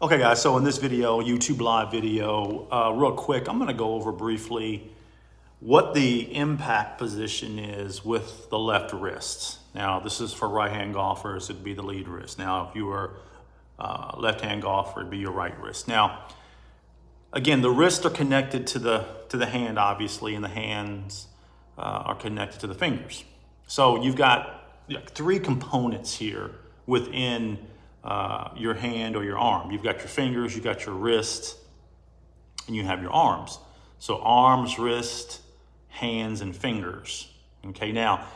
Okay guys, so in this video, YouTube live video, real quick, I'm gonna go over briefly what the impact position is with the left wrist. Now, this is for right-hand golfers, it'd be the lead wrist. Now, if you were a left-hand golfer, it'd be your right wrist. Now, again, the wrists are connected to the hand, obviously, and the hands are connected to the fingers. So you've got three components here within your hand or your arm. You've got your fingers, you've got your wrist, and you have your arms. So arms, wrist, hands, and fingers. Okay, now,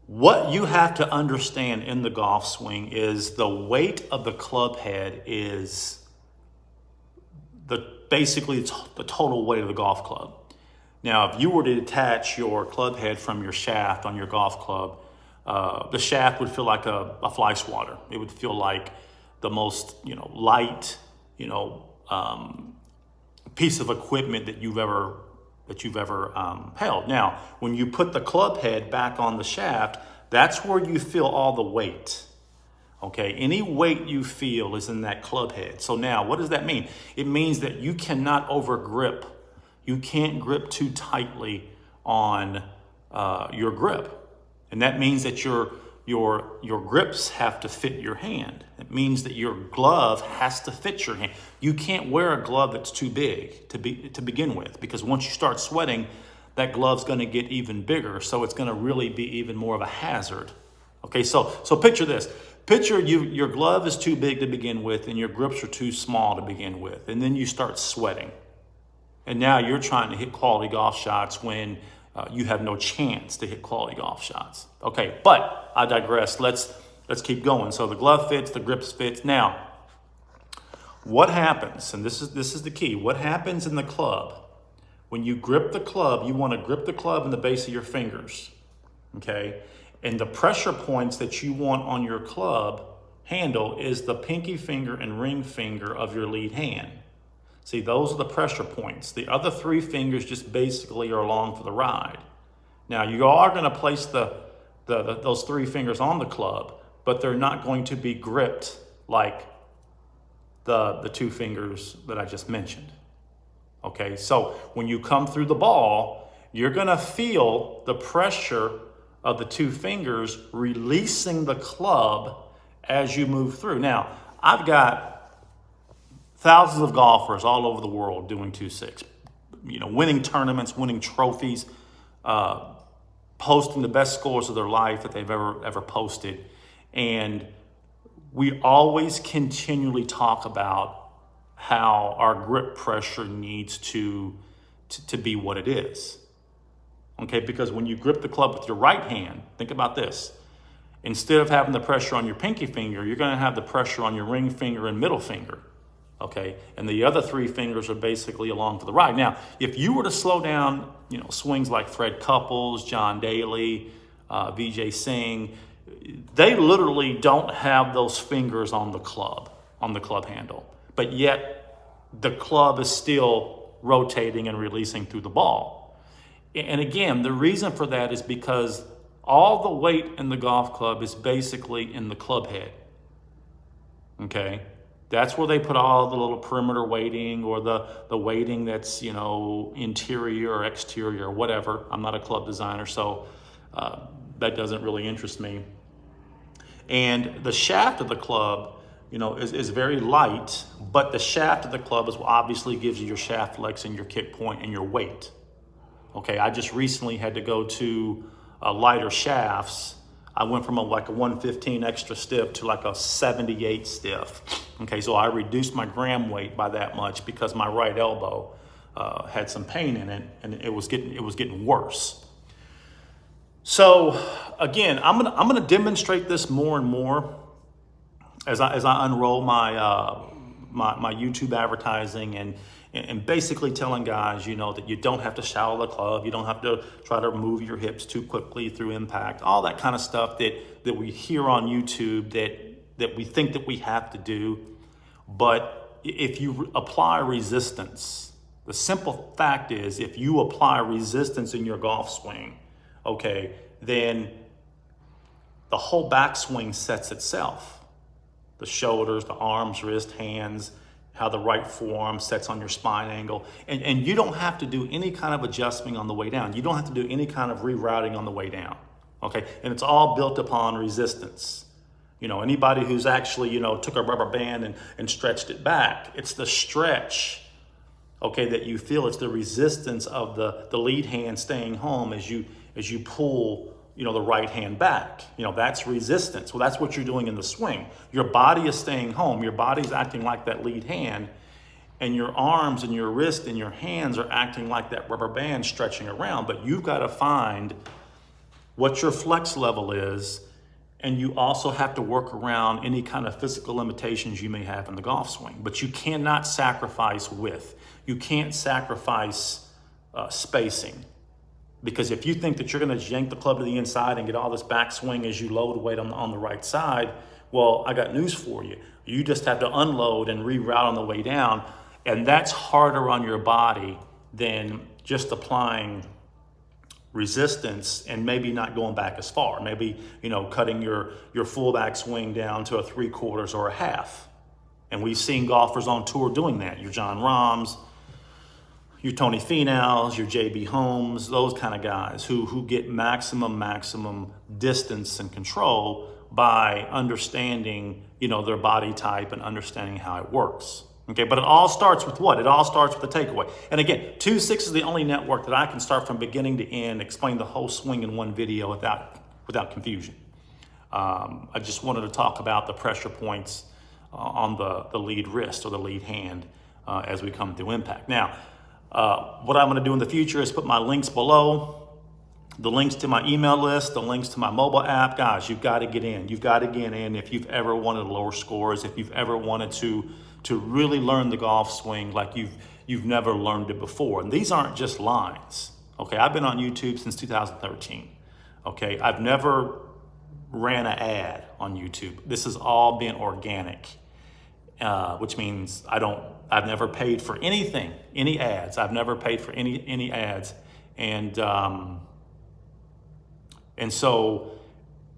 what you have to understand in the golf swing is the weight of the club head is basically the total weight of the golf club. Now, if you were to detach your club head from your shaft on your golf club, the shaft would feel like a fly swatter. It would feel like the most, light, piece of equipment that you've ever held. Now, when you put the club head back on the shaft, that's where you feel all the weight. Okay, any weight you feel is in that club head. So now, what does that mean? It means that you cannot over grip. You can't grip too tightly on your grip. And that means that your grips have to fit your hand. It means that your glove has to fit your hand. You can't wear a glove that's too big to begin with, because once you start sweating, that glove's going to get even bigger. So it's going to really be even more of a hazard. Okay, so picture this. Picture your glove is too big to begin with, and your grips are too small to begin with, and then you start sweating. And now you're trying to hit quality golf shots when you have no chance to hit quality golf shots. Okay, but I digress. Let's keep going. So the glove fits, the grips fits. Now, what happens, and this is the key, what happens in the club, when you grip the club, you want to grip the club in the base of your fingers, okay? And the pressure points that you want on your club handle is the pinky finger and ring finger of your lead hand. See, those are the pressure points. The other three fingers just basically are along for the ride. Now, you are going to place those three fingers on the club, but they're not going to be gripped like the two fingers that I just mentioned. Okay, so when you come through the ball, you're going to feel the pressure of the two fingers releasing the club as you move through. Now, I've got thousands of golfers all over the world doing 2-6, winning tournaments, winning trophies, posting the best scores of their life that they've ever posted. And we always continually talk about how our grip pressure needs to be what it is. Okay, because when you grip the club with your right hand, think about this. Instead of having the pressure on your pinky finger, you're going to have the pressure on your ring finger and middle finger. Okay, and the other three fingers are basically along for the ride. Now, if you were to slow down, swings like Fred Couples, John Daly, Vijay Singh, they literally don't have those fingers on the club handle, but yet the club is still rotating and releasing through the ball. And again, the reason for that is because all the weight in the golf club is basically in the club head. Okay? That's where they put all the little perimeter weighting or the weighting that's, interior or exterior or whatever. I'm not a club designer, so that doesn't really interest me. And the shaft of the club, is very light, but the shaft of the club obviously gives you your shaft flex and your kick point and your weight. Okay, I just recently had to go to lighter shafts. I went from a 115 extra stiff to like a 78 stiff. Okay, so I reduced my gram weight by that much because my right elbow had some pain in it, and it was getting worse. So again, I'm gonna demonstrate this more and more as I unroll my YouTube advertising and basically telling guys, that you don't have to shallow the club, you don't have to try to move your hips too quickly through impact, all that kind of stuff that we hear on YouTube that we think that we have to do. But if you apply resistance, the simple fact is, if you apply resistance in your golf swing, okay, then the whole backswing sets itself. the shoulders, the arms, wrist, hands, how the right forearm sets on your spine angle. And you don't have to do any kind of adjustment on the way down. You don't have to do any kind of rerouting on the way down, okay? And it's all built upon resistance. You know, anybody who's actually, you know, took a rubber band and stretched it back, it's the stretch, okay, that you feel. It's the resistance of the lead hand staying home as you pull, you know, the right hand back. You know, that's resistance. Well, that's what you're doing in the swing. Your body is staying home. Your body's acting like that lead hand, and your arms and your wrist and your hands are acting like that rubber band stretching around. But you've got to find what your flex level is, and you also have to work around any kind of physical limitations you may have in the golf swing. But you cannot sacrifice width. You can't sacrifice spacing. Because if you think that you're going to yank the club to the inside and get all this backswing as you load weight on the right side, well, I got news for you. You just have to unload and reroute on the way down. And that's harder on your body than just applying resistance and maybe not going back as far. Maybe, you know, cutting your full backswing down to a 3/4 or a half. And we've seen golfers on tour doing that. Your John Rahms, your Tony Finau's, your JB Holmes, those kind of guys who get maximum distance and control by understanding, you know, their body type and understanding how it works. Okay, but it all starts with what? It all starts with the takeaway. And again, 2-6 is the only network that I can start from beginning to end, explain the whole swing in one video without confusion. I just wanted to talk about the pressure points on the lead wrist or the lead hand as we come through impact. Now, what I'm going to do in the future is put my links below, the links to my email list, the links to my mobile app. Guys, you've got to get in. You've got to get in if you've ever wanted lower scores, if you've ever wanted to really learn the golf swing like you've never learned it before. And these aren't just lines. Okay, I've been on YouTube since 2013. Okay, I've never ran an ad on YouTube. This has all been organic, which means I've never paid for anything, any ads. I've never paid for any ads. And so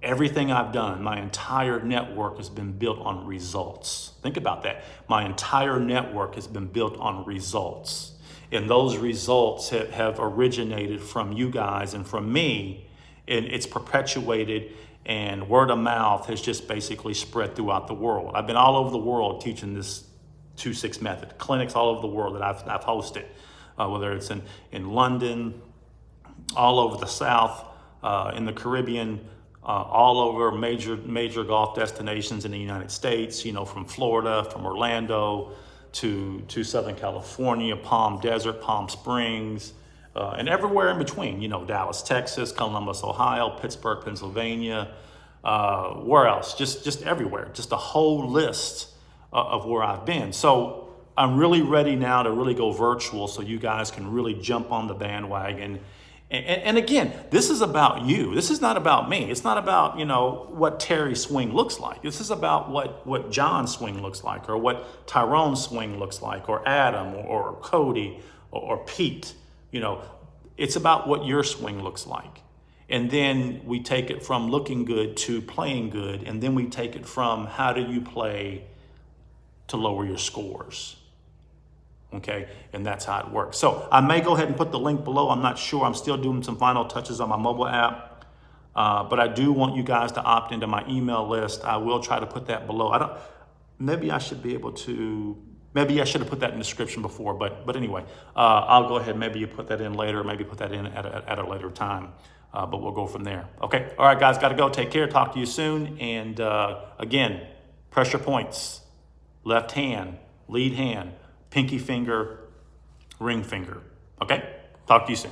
everything I've done, my entire network has been built on results. Think about that. My entire network has been built on results. And those results have originated from you guys and from me. And it's perpetuated, and word of mouth has just basically spread throughout the world. I've been all over the world teaching this 2-6 method, clinics all over the world that I've hosted, whether it's in London, all over the South, in the Caribbean, all over major golf destinations in the United States, you know, from Florida, from Orlando to Southern California, Palm Desert, Palm Springs, and everywhere in between, you know, Dallas, Texas, Columbus, Ohio, Pittsburgh, Pennsylvania, where else? Just everywhere, just a whole list of where I've been. So I'm really ready now to really go virtual so you guys can really jump on the bandwagon. And again, this is about you. This is not about me. It's not about, you know, what Terry's swing looks like. This is about what John's swing looks like, or what Tyrone's swing looks like, or Adam, or Cody, or Pete. You know, it's about what your swing looks like. And then we take it from looking good to playing good. And then we take it from how do you play to lower your scores. Okay, and that's how it works. So I may go ahead and put the link below. I'm not sure. I'm still doing some final touches on my mobile app. But I do want you guys to opt into my email list. I will try to put that below. Maybe I should have put that in the description before, but anyway, I'll go ahead. Maybe you put that in later, maybe put that in at a later time. But we'll go from there. Okay. All right, guys, got to go. Take care. Talk to you soon. And again, pressure points, left hand, lead hand, pinky finger, ring finger. Okay? Talk to you soon.